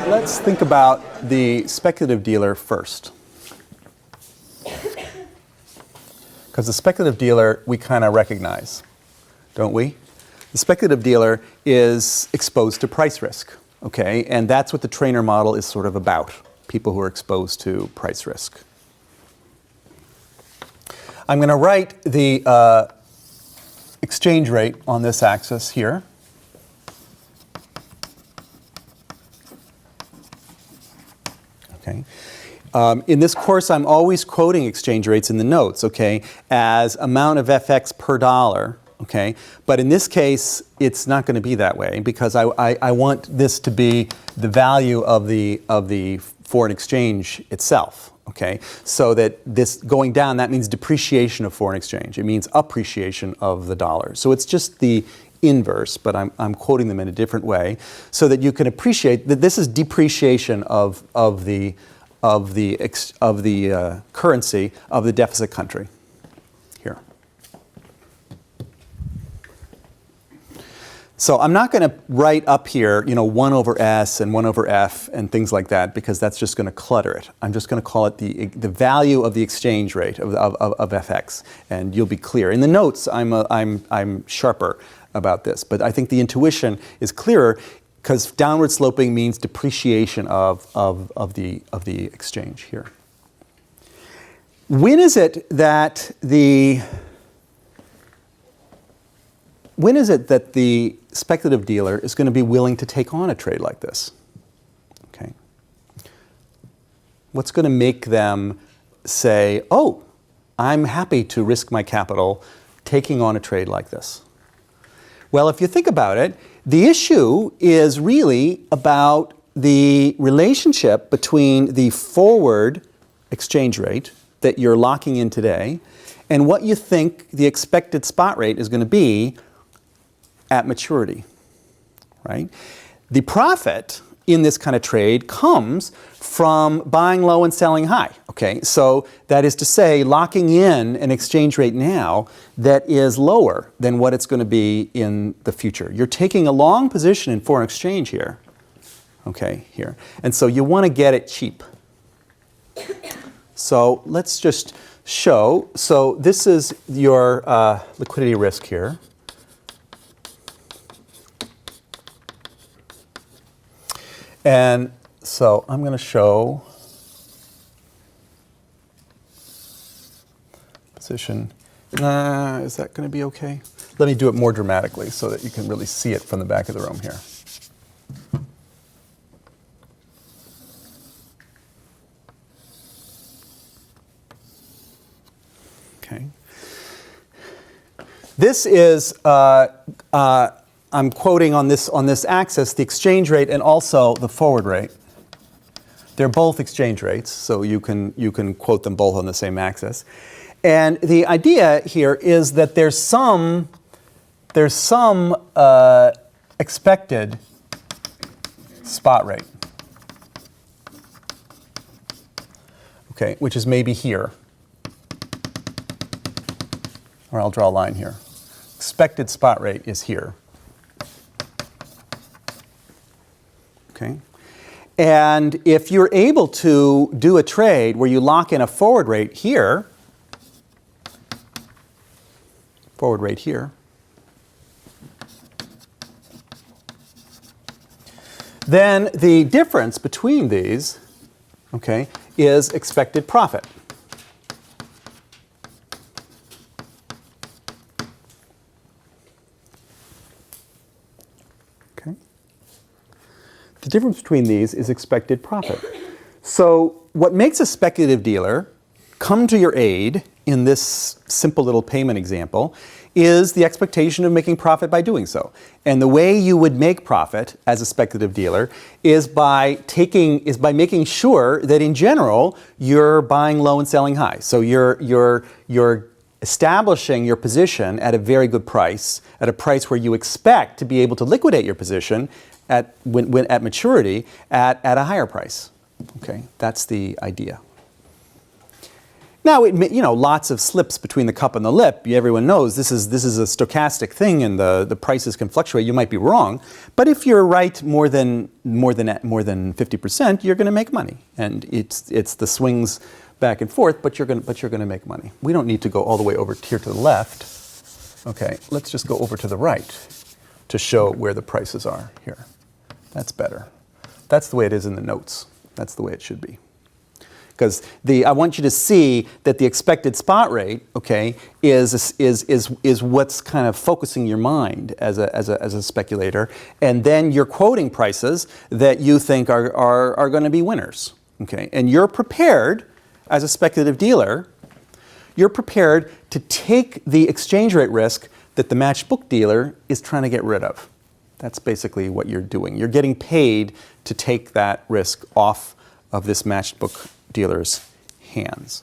Let's think about the speculative dealer first. Because the speculative dealer we kind of recognize, don't we? The speculative dealer is exposed to price risk, okay? And that's what the trainer model is sort of about, people who are exposed to price risk. I'm going to write the exchange rate on this axis here. Okay. In this course, I'm always quoting exchange rates in the notes, okay, as amount of FX per dollar, okay? But in this case, it's not going to be that way because I want this to be the value of the foreign exchange itself, okay? So that this going down, that means depreciation of foreign exchange. It means appreciation of the dollar. So it's just the inverse, but I'm quoting them in a different way so that you can appreciate that this is depreciation of the currency of the deficit country here. So I'm not going to write up here, 1 over S and 1 over F and things like that because that's just going to clutter it. I'm just going to call it the value of the exchange rate of FX, and you'll be clear. In the notes, I'm sharper about this, but I think the intuition is clearer because downward sloping means depreciation of the exchange here. When is it that the speculative dealer is going to be willing to take on a trade like this? Okay. What's going to make them say, "Oh, I'm happy to risk my capital taking on a trade like this"? Well, if you think about it, the issue is really about the relationship between the forward exchange rate that you're locking in today and what you think the expected spot rate is going to be at maturity, right? The profit in this kind of trade comes from buying low and selling high, okay? So that is to say, locking in an exchange rate now that is lower than what it's going to be in the future. You're taking a long position in foreign exchange here, okay, here. And so you want to get it cheap. So let's just show. So this is your liquidity risk here. And so I'm going to show position. Is that going to be okay? Let me do it more dramatically so that you can really see it from the back of the room here. Okay. This is I'm quoting on this axis the exchange rate and also the forward rate. They're both exchange rates, so you can quote them both on the same axis. And the idea here is that there's some expected spot rate, okay, which is maybe here, or I'll draw a line here. Expected spot rate is here. Okay. And if you're able to do a trade where you lock in a forward rate here, then the difference between these, okay, is expected profit. The difference between these is expected profit. So what makes a speculative dealer come to your aid in this simple little payment example is the expectation of making profit by doing so. And the way you would make profit as a speculative dealer is by making sure that in general you're buying low and selling high. So you're establishing your position at a very good price, at a price where you expect to be able to liquidate your position at maturity at a higher price. Okay, that's the idea. Now, lots of slips between the cup and the lip. Everyone knows this is a stochastic thing, and the prices can fluctuate. You might be wrong, but if you're right more than 50%, you're going to make money. And it's the swings back and forth, but you're going to make money. We don't need to go all the way over here to the left. Okay, let's just go over to the right to show where the prices are here. That's better. That's the way it is in the notes. That's the way it should be. Because I want you to see that the expected spot rate, okay, is what's kind of focusing your mind as a speculator, and then you're quoting prices that you think are going to be winners, okay, and you're prepared as a speculative dealer. You're prepared to take the exchange rate risk that the matched book dealer is trying to get rid of. That's basically what you're doing. You're getting paid to take that risk off of this matched book dealer's hands.